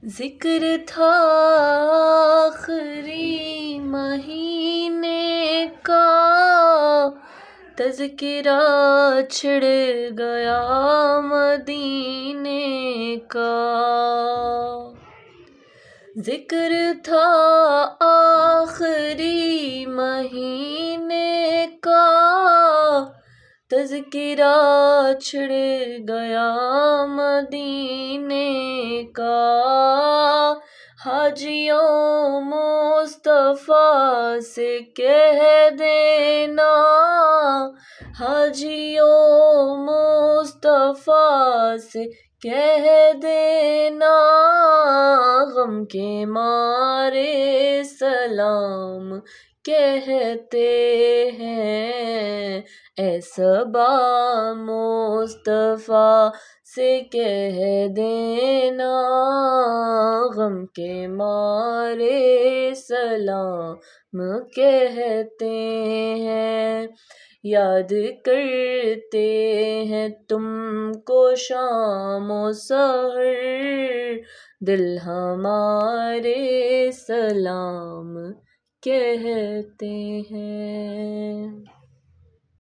ذکر تھا آخری مہینے کا، تذکرہ چھڑ گیا مدینے کا۔ ذکر تھا آخری مہینے کا، تذکرہ چھڑ گیا مدینے کا۔ حاجیوں مصطفیٰ سے کہہ دینا، حاجیوں مصطفیٰ سے کہہ دینا، غم کے مارے سلام کہتے ہیں۔ اے صبا مصطفیٰ سے کہہ دینا، غم کے مارے سلام کہتے ہیں۔ یاد کرتے ہیں تم کو شام و سحر، دل ہمارے سلام کہتے ہیں۔